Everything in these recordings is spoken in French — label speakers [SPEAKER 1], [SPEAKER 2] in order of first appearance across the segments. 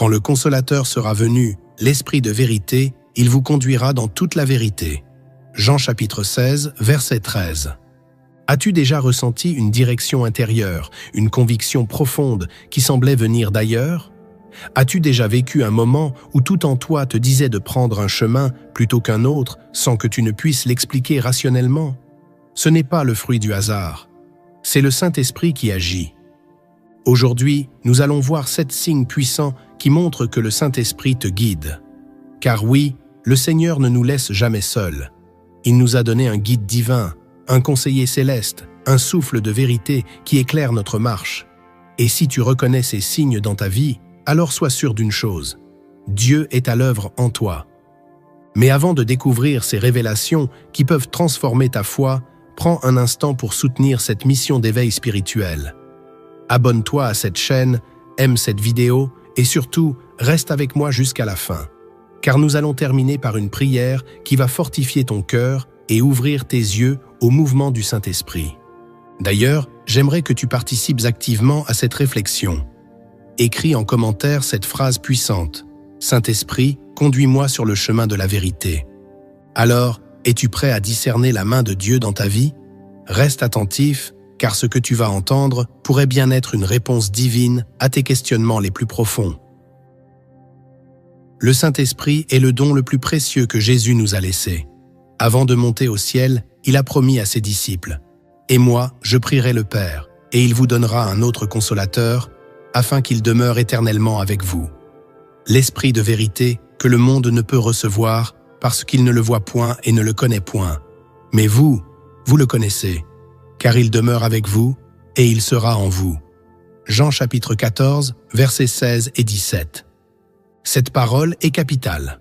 [SPEAKER 1] Quand le Consolateur sera venu, l'Esprit de vérité, il vous conduira dans toute la vérité. Jean chapitre 16, verset 13. As-tu déjà ressenti une direction intérieure, une conviction profonde qui semblait venir d'ailleurs? As-tu déjà vécu un moment où tout en toi te disait de prendre un chemin plutôt qu'un autre sans que tu ne puisses l'expliquer rationnellement? Ce n'est pas le fruit du hasard. C'est le Saint-Esprit qui agit. Aujourd'hui, nous allons voir 7 signes puissants qui montrent que le Saint-Esprit te guide. Car oui, le Seigneur ne nous laisse jamais seuls. Il nous a donné un guide divin, un conseiller céleste, un souffle de vérité qui éclaire notre marche. Et si tu reconnais ces signes dans ta vie, alors sois sûr d'une chose, Dieu est à l'œuvre en toi. Mais avant de découvrir ces révélations qui peuvent transformer ta foi, prends un instant pour soutenir cette mission d'éveil spirituel. Abonne-toi à cette chaîne, aime cette vidéo et surtout, reste avec moi jusqu'à la fin. Car nous allons terminer par une prière qui va fortifier ton cœur et ouvrir tes yeux au mouvement du Saint-Esprit. D'ailleurs, j'aimerais que tu participes activement à cette réflexion. Écris en commentaire cette phrase puissante. Saint-Esprit, conduis-moi sur le chemin de la vérité. Alors, es-tu prêt à discerner la main de Dieu dans ta vie? Reste attentif, car ce que tu vas entendre pourrait bien être une réponse divine à tes questionnements les plus profonds. Le Saint-Esprit est le don le plus précieux que Jésus nous a laissé. Avant de monter au ciel, il a promis à ses disciples « Et moi, je prierai le Père, et il vous donnera un autre consolateur, afin qu'il demeure éternellement avec vous. L'Esprit de vérité que le monde ne peut recevoir, parce qu'il ne le voit point et ne le connaît point. Mais vous, vous le connaissez, car il demeure avec vous, et il sera en vous. » Jean chapitre 14, versets 16 et 17. Cette parole est capitale.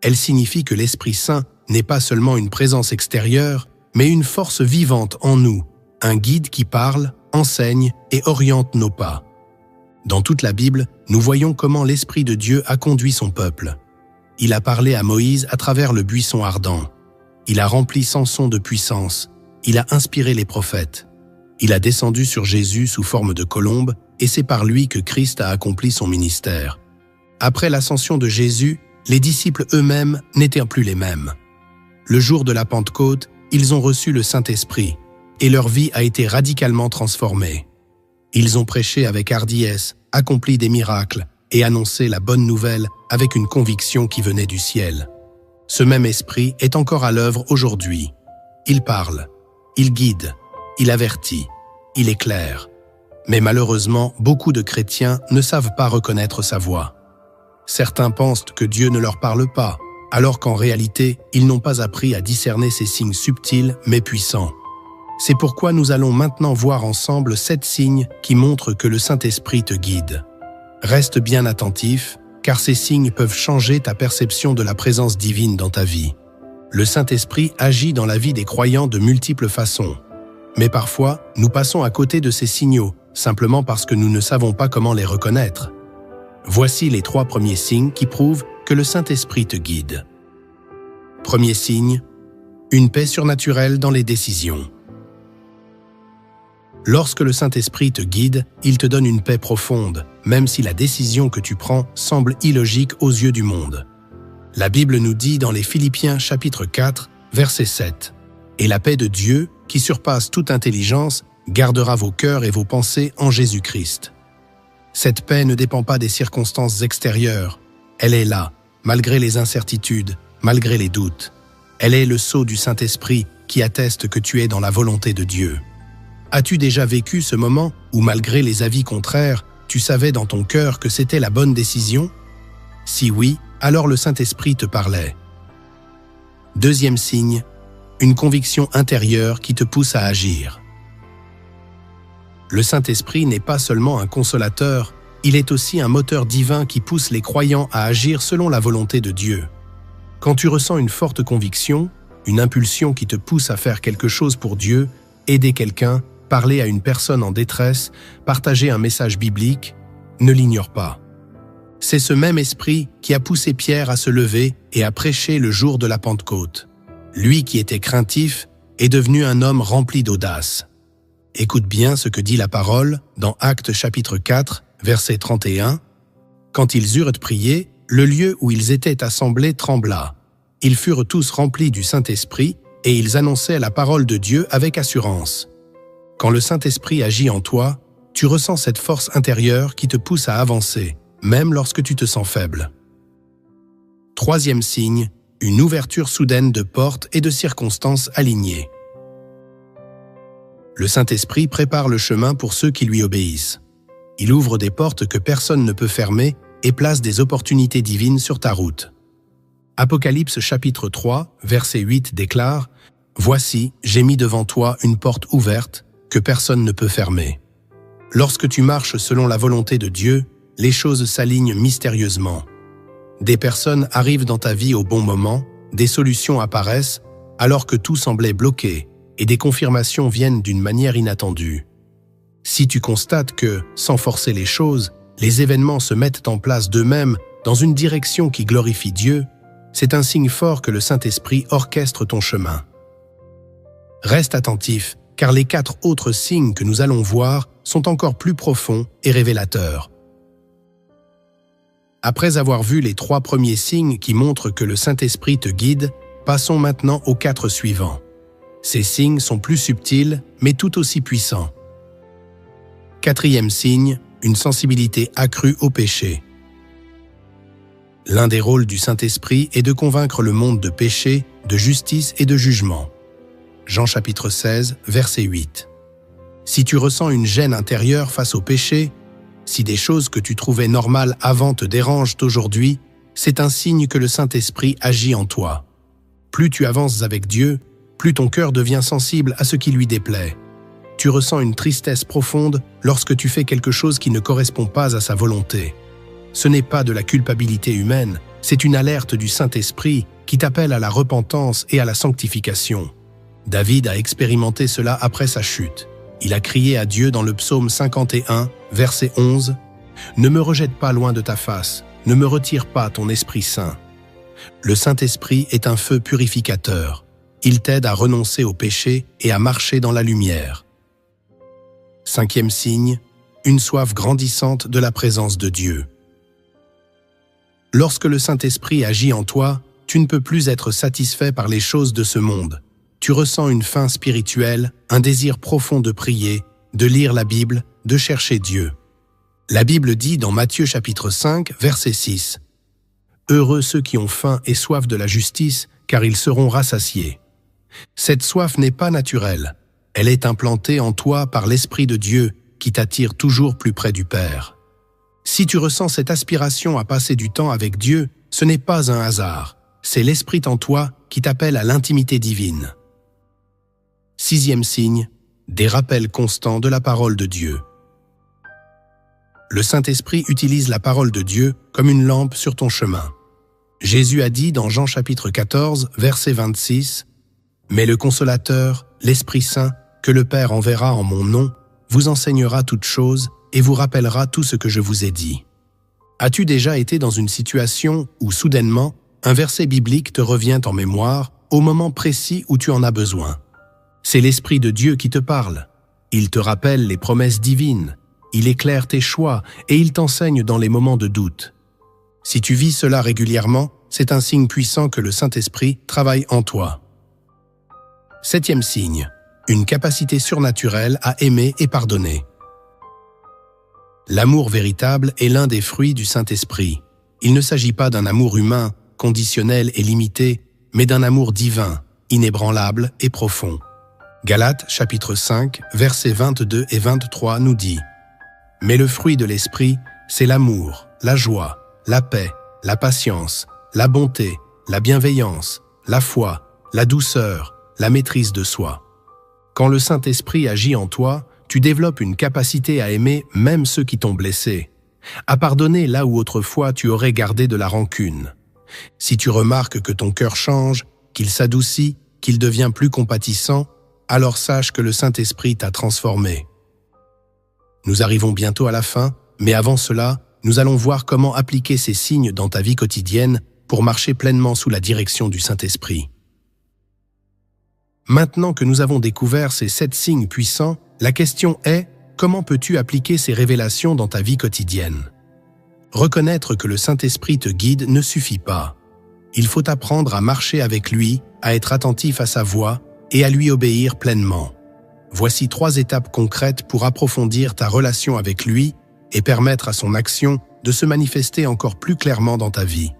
[SPEAKER 1] Elle signifie que l'Esprit Saint n'est pas seulement une présence extérieure, mais une force vivante en nous, un guide qui parle, enseigne et oriente nos pas. Dans toute la Bible, nous voyons comment l'Esprit de Dieu a conduit son peuple. Il a parlé à Moïse à travers le buisson ardent. Il a rempli Samson de puissance. Il a inspiré les prophètes. Il a descendu sur Jésus sous forme de colombe et c'est par lui que Christ a accompli son ministère. Après l'ascension de Jésus, les disciples eux-mêmes n'étaient plus les mêmes. Le jour de la Pentecôte, ils ont reçu le Saint-Esprit et leur vie a été radicalement transformée. Ils ont prêché avec hardiesse, accompli des miracles et annoncé la bonne nouvelle avec une conviction qui venait du ciel. Ce même esprit est encore à l'œuvre aujourd'hui. Il parle, il guide, il avertit, il éclaire. Mais malheureusement, beaucoup de chrétiens ne savent pas reconnaître sa voix. Certains pensent que Dieu ne leur parle pas, alors qu'en réalité, ils n'ont pas appris à discerner ces signes subtils mais puissants. C'est pourquoi nous allons maintenant voir ensemble 7 signes qui montrent que le Saint-Esprit te guide. Reste bien attentif, car ces signes peuvent changer ta perception de la présence divine dans ta vie. Le Saint-Esprit agit dans la vie des croyants de multiples façons. Mais parfois, nous passons à côté de ces signaux, simplement parce que nous ne savons pas comment les reconnaître. Voici les 3 premiers signes qui prouvent que le Saint-Esprit te guide. Premier signe, une paix surnaturelle dans les décisions. Lorsque le Saint-Esprit te guide, il te donne une paix profonde, même si la décision que tu prends semble illogique aux yeux du monde. La Bible nous dit dans les Philippiens chapitre 4, verset 7, « Et la paix de Dieu, qui surpasse toute intelligence, gardera vos cœurs et vos pensées en Jésus-Christ. » Cette paix ne dépend pas des circonstances extérieures. Elle est là, malgré les incertitudes, malgré les doutes. Elle est le sceau du Saint-Esprit qui atteste que tu es dans la volonté de Dieu. As-tu déjà vécu ce moment où, malgré les avis contraires, tu savais dans ton cœur que c'était la bonne décision? Si oui, alors le Saint-Esprit te parlait. Deuxième signe, une conviction intérieure qui te pousse à agir. Le Saint-Esprit n'est pas seulement un consolateur, il est aussi un moteur divin qui pousse les croyants à agir selon la volonté de Dieu. Quand tu ressens une forte conviction, une impulsion qui te pousse à faire quelque chose pour Dieu, aider quelqu'un, parler à une personne en détresse, partager un message biblique, ne l'ignore pas. C'est ce même esprit qui a poussé Pierre à se lever et à prêcher le jour de la Pentecôte. Lui qui était craintif est devenu un homme rempli d'audace. Écoute bien ce que dit la parole dans Actes chapitre 4, verset 31. « Quand ils eurent prié, le lieu où ils étaient assemblés trembla. Ils furent tous remplis du Saint-Esprit et ils annonçaient la parole de Dieu avec assurance. Quand le Saint-Esprit agit en toi, tu ressens cette force intérieure qui te pousse à avancer, même lorsque tu te sens faible. Troisième signe, une ouverture soudaine de portes et de circonstances alignées. Le Saint-Esprit prépare le chemin pour ceux qui lui obéissent. Il ouvre des portes que personne ne peut fermer et place des opportunités divines sur ta route. Apocalypse chapitre 3, verset 8 déclare « Voici, j'ai mis devant toi une porte ouverte que personne ne peut fermer. » Lorsque tu marches selon la volonté de Dieu, les choses s'alignent mystérieusement. Des personnes arrivent dans ta vie au bon moment, des solutions apparaissent alors que tout semblait bloqué et des confirmations viennent d'une manière inattendue. Si tu constates que, sans forcer les choses, les événements se mettent en place d'eux-mêmes dans une direction qui glorifie Dieu, c'est un signe fort que le Saint-Esprit orchestre ton chemin. Reste attentif, car les 4 autres signes que nous allons voir sont encore plus profonds et révélateurs. Après avoir vu les 3 premiers signes qui montrent que le Saint-Esprit te guide, passons maintenant aux 4 suivants. Ces signes sont plus subtils, mais tout aussi puissants. 4e signe, une sensibilité accrue au péché. L'un des rôles du Saint-Esprit est de convaincre le monde de péché, de justice et de jugement. Jean chapitre 16, verset 8. Si tu ressens une gêne intérieure face au péché, si des choses que tu trouvais normales avant te dérangent aujourd'hui, c'est un signe que le Saint-Esprit agit en toi. Plus tu avances avec Dieu, plus ton cœur devient sensible à ce qui lui déplaît. Tu ressens une tristesse profonde lorsque tu fais quelque chose qui ne correspond pas à sa volonté. Ce n'est pas de la culpabilité humaine, c'est une alerte du Saint-Esprit qui t'appelle à la repentance et à la sanctification. David a expérimenté cela après sa chute. Il a crié à Dieu dans le psaume 51, verset 11, « Ne me rejette pas loin de ta face, ne me retire pas ton Esprit Saint. » Le Saint-Esprit est un feu purificateur. Il t'aide à renoncer au péché et à marcher dans la lumière. 5e signe, une soif grandissante de la présence de Dieu. Lorsque le Saint-Esprit agit en toi, tu ne peux plus être satisfait par les choses de ce monde. Tu ressens une faim spirituelle, un désir profond de prier, de lire la Bible, de chercher Dieu. La Bible dit dans Matthieu chapitre 5, verset 6, « Heureux ceux qui ont faim et soif de la justice, car ils seront rassasiés. » Cette soif n'est pas naturelle. Elle est implantée en toi par l'Esprit de Dieu qui t'attire toujours plus près du Père. Si tu ressens cette aspiration à passer du temps avec Dieu, ce n'est pas un hasard. C'est l'Esprit en toi qui t'appelle à l'intimité divine. 6e signe, des rappels constants de la parole de Dieu. Le Saint-Esprit utilise la parole de Dieu comme une lampe sur ton chemin. Jésus a dit dans Jean chapitre 14, verset 26, « Mais le Consolateur, l'Esprit Saint, que le Père enverra en mon nom, vous enseignera toutes choses et vous rappellera tout ce que je vous ai dit. » As-tu déjà été dans une situation où soudainement, un verset biblique te revient en mémoire au moment précis où tu en as besoin? C'est l'Esprit de Dieu qui te parle. Il te rappelle les promesses divines, il éclaire tes choix et il t'enseigne dans les moments de doute. Si tu vis cela régulièrement, c'est un signe puissant que le Saint-Esprit travaille en toi. 7e signe, une capacité surnaturelle à aimer et pardonner. L'amour véritable est l'un des fruits du Saint-Esprit. Il ne s'agit pas d'un amour humain, conditionnel et limité, mais d'un amour divin, inébranlable et profond. Galates chapitre 5, versets 22 et 23 nous dit « Mais le fruit de l'Esprit, c'est l'amour, la joie, la paix, la patience, la bonté, la bienveillance, la foi, la douceur, la maîtrise de soi. » Quand le Saint-Esprit agit en toi, tu développes une capacité à aimer même ceux qui t'ont blessé, à pardonner là où autrefois tu aurais gardé de la rancune. Si tu remarques que ton cœur change, qu'il s'adoucit, qu'il devient plus compatissant, alors sache que le Saint-Esprit t'a transformé. Nous arrivons bientôt à la fin, mais avant cela, nous allons voir comment appliquer ces signes dans ta vie quotidienne pour marcher pleinement sous la direction du Saint-Esprit. Maintenant que nous avons découvert ces 7 signes puissants, la question est, comment peux-tu appliquer ces révélations dans ta vie quotidienne? Reconnaître que le Saint-Esprit te guide ne suffit pas. Il faut apprendre à marcher avec lui, à être attentif à sa voix et à lui obéir pleinement. Voici 3 étapes concrètes pour approfondir ta relation avec lui et permettre à son action de se manifester encore plus clairement dans ta vie.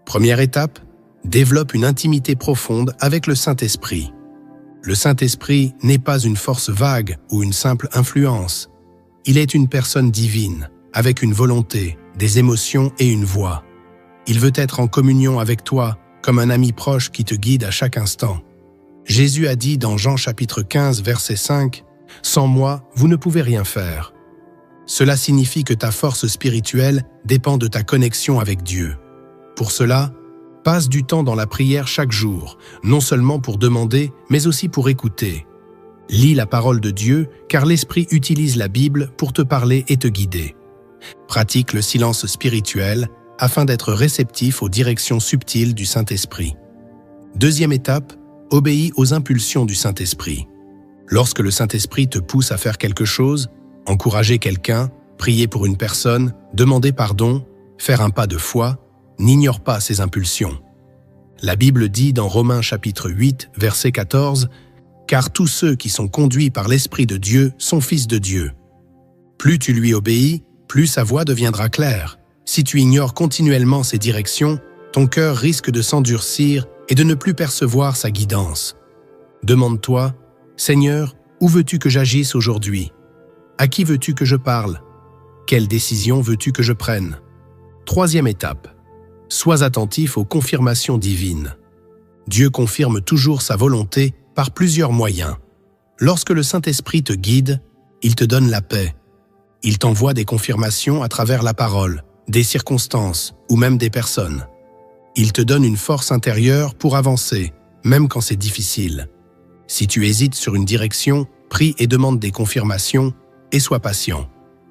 [SPEAKER 1] Première étape, développe une intimité profonde avec le Saint-Esprit. Le Saint-Esprit n'est pas une force vague ou une simple influence. Il est une personne divine, avec une volonté, des émotions et une voix. Il veut être en communion avec toi, comme un ami proche qui te guide à chaque instant. Jésus a dit dans Jean chapitre 15, verset 5, « Sans moi, vous ne pouvez rien faire ». Cela signifie que ta force spirituelle dépend de ta connexion avec Dieu. Pour cela, passe du temps dans la prière chaque jour, non seulement pour demander, mais aussi pour écouter. Lis la parole de Dieu, car l'Esprit utilise la Bible pour te parler et te guider. Pratique le silence spirituel afin d'être réceptif aux directions subtiles du Saint-Esprit. Deuxième étape, obéis aux impulsions du Saint-Esprit. Lorsque le Saint-Esprit te pousse à faire quelque chose, encourager quelqu'un, prier pour une personne, demander pardon, faire un pas de foi, n'ignore pas ces impulsions. La Bible dit dans Romains chapitre 8, verset 14, « Car tous ceux qui sont conduits par l'Esprit de Dieu sont fils de Dieu. » Plus tu lui obéis, plus sa voix deviendra claire. Si tu ignores continuellement ses directions, ton cœur risque de s'endurcir et de ne plus percevoir sa guidance. Demande-toi, « Seigneur, où veux-tu que j'agisse aujourd'hui? À qui veux-tu que je parle? Quelle décision veux-tu que je prenne ?» Troisième étape. Sois attentif aux confirmations divines. Dieu confirme toujours sa volonté par plusieurs moyens. Lorsque le Saint-Esprit te guide, il te donne la paix. Il t'envoie des confirmations à travers la parole, des circonstances ou même des personnes. Il te donne une force intérieure pour avancer, même quand c'est difficile. Si tu hésites sur une direction, prie et demande des confirmations et sois patient.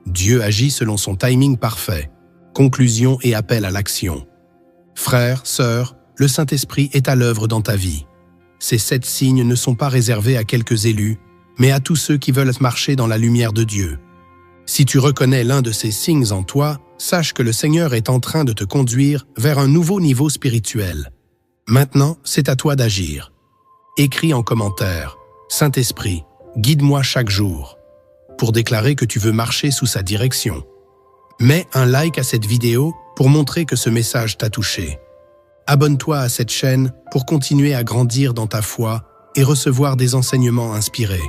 [SPEAKER 1] Dieu agit selon son timing parfait. Conclusion et appel à l'action. Frères, sœurs, le Saint-Esprit est à l'œuvre dans ta vie. Ces 7 signes ne sont pas réservés à quelques élus, mais à tous ceux qui veulent marcher dans la lumière de Dieu. Si tu reconnais l'un de ces signes en toi, sache que le Seigneur est en train de te conduire vers un nouveau niveau spirituel. Maintenant, c'est à toi d'agir. Écris en commentaire « Saint-Esprit, guide-moi chaque jour » pour déclarer que tu veux marcher sous sa direction. Mets un like à cette vidéo pour montrer que ce message t'a touché. Abonne-toi à cette chaîne pour continuer à grandir dans ta foi et recevoir des enseignements inspirés.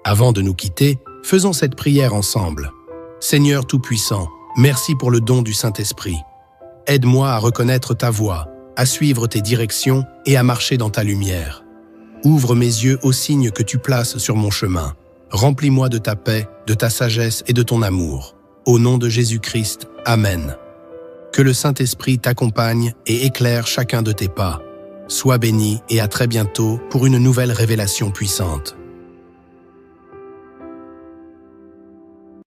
[SPEAKER 1] Avant de nous quitter, faisons cette prière ensemble. Seigneur Tout-Puissant, merci pour le don du Saint-Esprit. Aide-moi à reconnaître ta voix, à suivre tes directions et à marcher dans ta lumière. Ouvre mes yeux aux signes que tu places sur mon chemin. Remplis-moi de ta paix, de ta sagesse et de ton amour. Au nom de Jésus-Christ, Amen. Que le Saint-Esprit t'accompagne et éclaire chacun de tes pas. Sois béni et à très bientôt pour une nouvelle révélation puissante.